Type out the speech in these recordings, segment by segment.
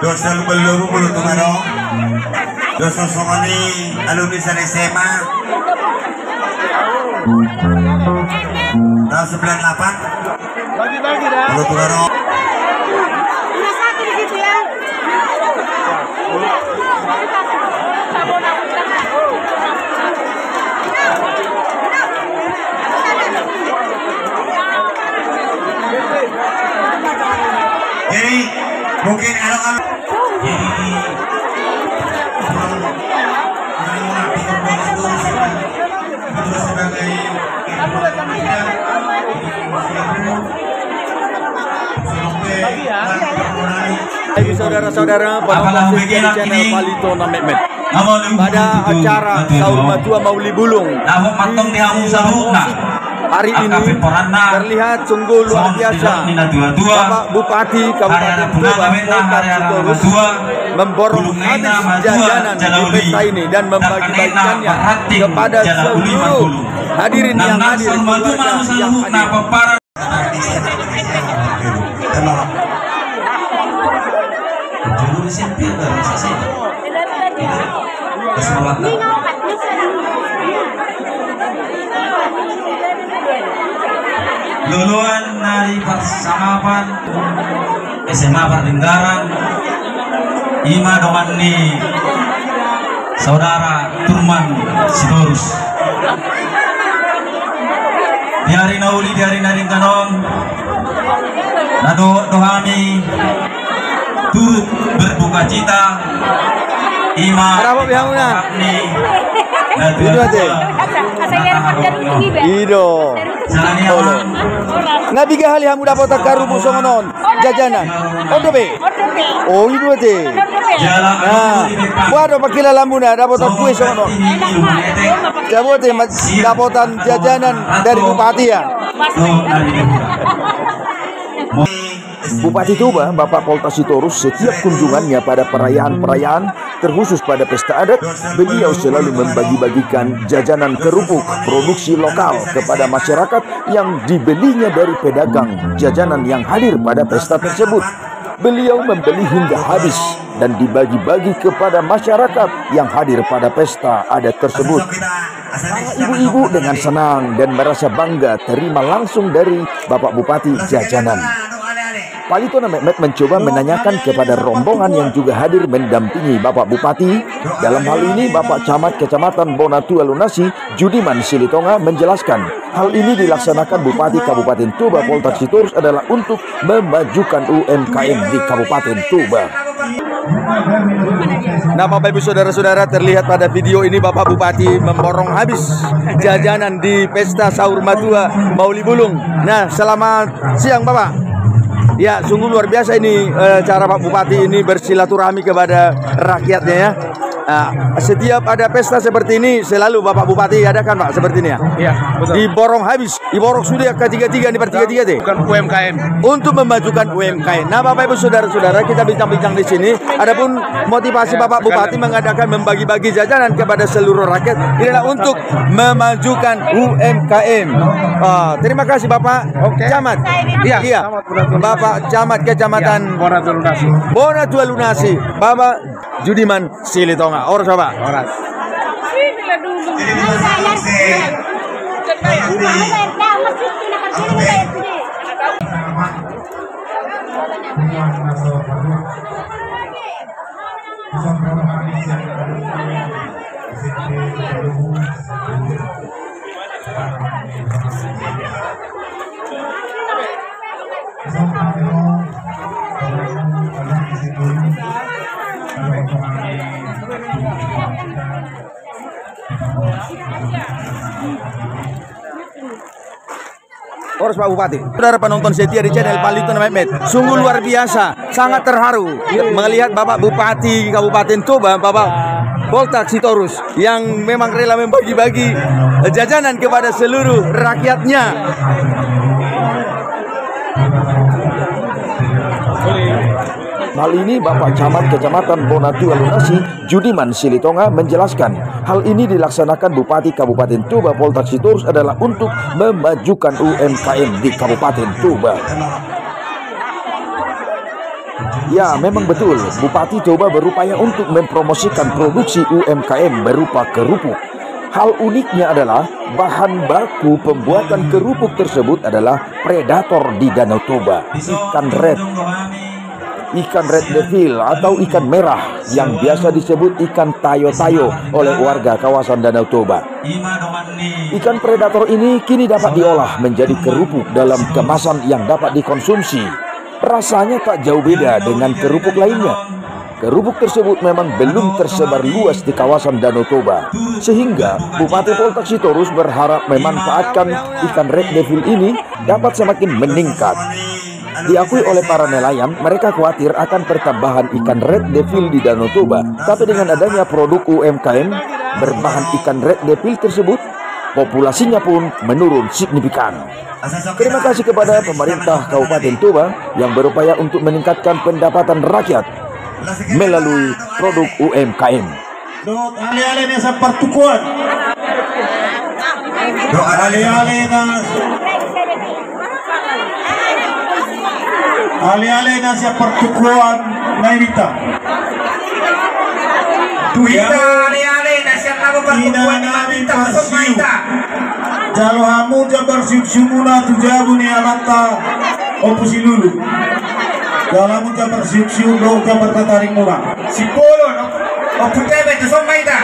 Dosa lupa-lupa mulut tumarong. Dosa somani alumni sa SMA. Tahun 98. Bagi-bagi dah. Mulut tumarong. Satu di situ ya. Jadi mungkin anak-anak saudara-saudara penonton setia di channel Palito Mehmet. Pada acara Sahur Matua Mauli Bulung hari ini terlihat sungguh luar biasa. Bapak Bupati Kabupaten Tuba Sitorus memborong habis jajanan di pesta ini dan membagi-bagikannya kepada seluruh hadirin yang hadir, keluarga yang hadir. Luluan dari persamaan SMA Pardenggaran Ima dengan ni saudara Turman Sitorus diari nauli diari naring kanong nado dohami turut berduka cita Ima ni Ido. Nabi hali hamu dapat karu musongonon jajanan. Odobe. Oh ido te. Nah, buat pakila lambuna dapat kue songonon. Jabo te dapatan jajanan dari bupati ya. Bupati Tuba, Bapak Polta Sitorus, setiap kunjungannya pada perayaan-perayaan, terkhusus pada pesta adat, beliau selalu membagi-bagikan jajanan kerupuk produksi lokal kepada masyarakat yang dibelinya dari pedagang jajanan yang hadir pada pesta tersebut. Beliau membeli hingga habis dan dibagi-bagi kepada masyarakat yang hadir pada pesta adat tersebut. Para ibu-ibu dengan senang dan merasa bangga terima langsung dari Bapak Bupati jajanan. Palito Mehmet mencoba menanyakan kepada rombongan yang juga hadir mendampingi Bapak Bupati. Dalam hal ini Bapak Camat Kecamatan Bonatua Lunasi, Judiman Silitonga menjelaskan hal ini dilaksanakan Bupati Kabupaten Tuba Polta Sitorus adalah untuk memajukan UMKM di Kabupaten Tuba. Nah Bapak Ibu Saudara-saudara, terlihat pada video ini Bapak Bupati memborong habis jajanan di pesta Sahur Matua Mauli Bulung. Nah selamat siang Bapak. Ya, sungguh luar biasa ini cara Pak Bupati ini bersilaturahmi kepada rakyatnya ya. Setiap ada pesta seperti ini selalu Bapak Bupati adakan Pak seperti ini ya. Iya, betul. Diborong habis, diborong sudah ketiga-tiga di pertiga-tiga deh. Bukan UMKM. Untuk memajukan UMKM. Nah, Bapak Ibu Saudara-saudara, kita bincang-bincang di sini. Adapun motivasi Bapak Bupati mengadakan membagi-bagi jajanan kepada seluruh rakyat adalah untuk memajukan UMKM. Terima kasih Bapak Camat. Iya. Bapak Camat Kecamatan Bonatua Lunasi, Bapak Judiman Silitonga. Oras Bapak. Oras. Oras Pak Bupati. Saudara penonton setia di channel Palito Mehmet, sungguh luar biasa, sangat terharu melihat Bapak Bupati Kabupaten Tuba, Bapak Polta Sitorus yang memang rela membagi-bagi jajanan kepada seluruh rakyatnya. Hal ini Bapak Camat Kecamatan Bonatua Lunasi, Judiman Silitonga menjelaskan hal ini dilaksanakan Bupati Kabupaten Tuba Polta Sitorus adalah untuk memajukan UMKM di Kabupaten Tuba. Ya, memang betul. Bupati Toba berupaya untuk mempromosikan produksi UMKM berupa kerupuk. Hal uniknya adalah bahan baku pembuatan kerupuk tersebut adalah predator di Danau Toba, ikan red devil atau ikan merah yang biasa disebut ikan tayo-tayo oleh warga kawasan Danau Toba. Ikan predator ini kini dapat diolah menjadi kerupuk dalam kemasan yang dapat dikonsumsi. Rasanya tak jauh beda dengan kerupuk lainnya. Kerupuk tersebut memang belum tersebar luas di kawasan Danau Toba, sehingga Bupati Poltak Sitorus berharap memanfaatkan ikan red devil ini dapat semakin meningkat. Diakui oleh para nelayan, mereka khawatir akan pertambahan ikan red devil di Danau Toba. Tapi dengan adanya produk UMKM berbahan ikan red devil tersebut, populasinya pun menurun signifikan. Terima kasih kepada pemerintah Kabupaten Toba yang berupaya untuk meningkatkan pendapatan rakyat melalui produk UMKM. Ale-ale na sa partukuan. Ale-ale na sa partukuan na imita. Tuita ale-ale na siya kabupaten ni Mamita Somaita. Jalo hamu jabar siksumuna tujabu ni alata opusilulu. Dalam jabar siksu do jabar kataring mula. Si Polo no oputebe to Somaita.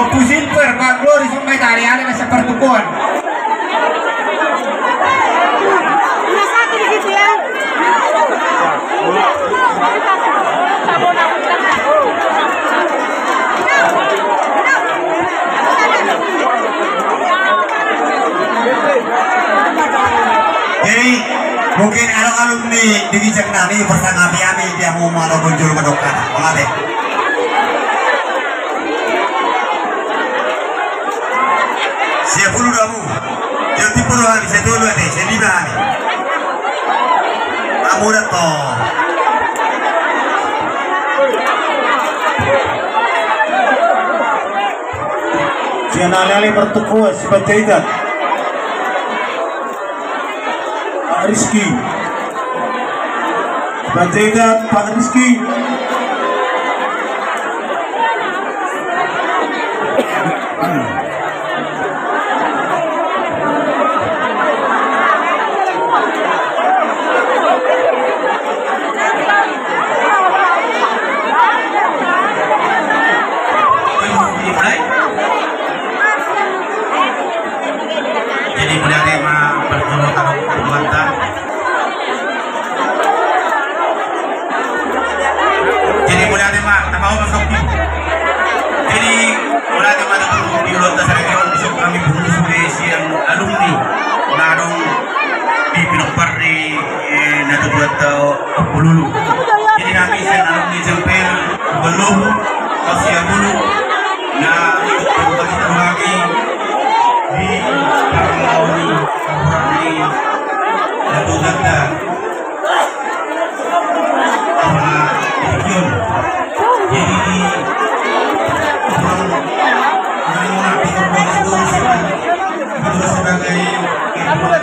Opusil per Pablo di Somaita ale-ale na siya partukuan. Ada satu di situ ya. Jadi mungkin alumni di Bijak Nami bersama kami dia mau malu muncul mendokan, mengabe. Siap dulu kamu. Jadi perlu hari saya dulu nih, saya di hari. Kamu datang. Sian ale-ale bertukuan sebagai itu. Pak Rizky. Bajedat Pak Rizky. Jadi mulai tema bertemu tamu perbuatan. Jadi mulai tema tamu masuk. Jadi mulai tema itu diulang dasar region besok kami berusaha sebagai yang alumni nadong di Pinokpari nado buat Pululu. Jadi kami sen alumni jempel belum kasih bulu. Nah ikut kita lagi di Paranglawi, Kapurani, Datu Ganda, sama Region. Jadi di orang di korban itu juga sebagai kebutuhan kita di Siapulu,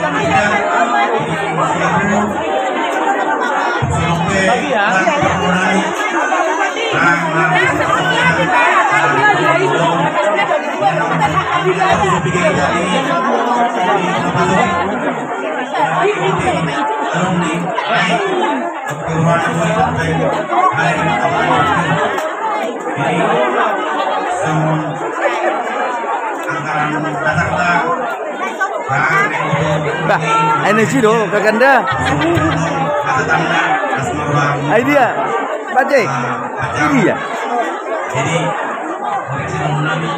Selombe, dan Paranglawi, energi dong, Kakanda. Idea, Bajai. Ini ya. Jadi mengenai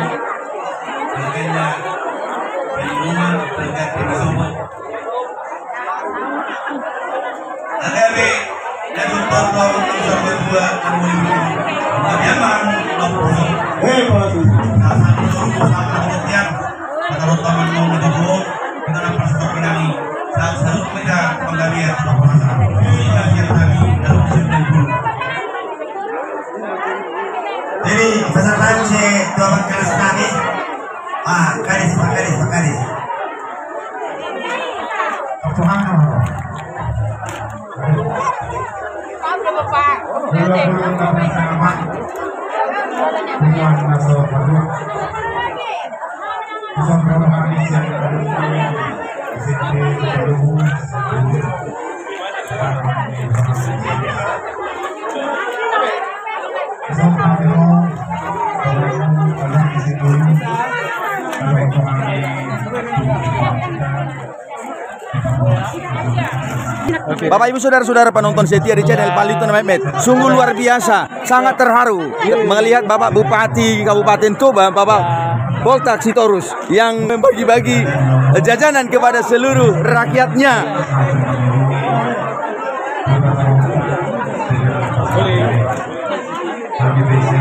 agenda perlindungan terkait kebebasan. Ada dan untuk tahun 2022 kamu memang laporan. Pak. Satu sama kemudian kalau taman mau menjemput dengan apa seperti ini saat selalu kita penggalian laporan. Ini yang tadi dalam Jadi peserta C 12 kelas Garis. Bapak Ibu saudara-saudara penonton setia di channel Palito Mehmet, sungguh luar biasa, sangat terharu melihat Bapak Bupati Kabupaten Toba, Bapak Boltak Sitorus yang membagi-bagi jajanan kepada seluruh rakyatnya. Habis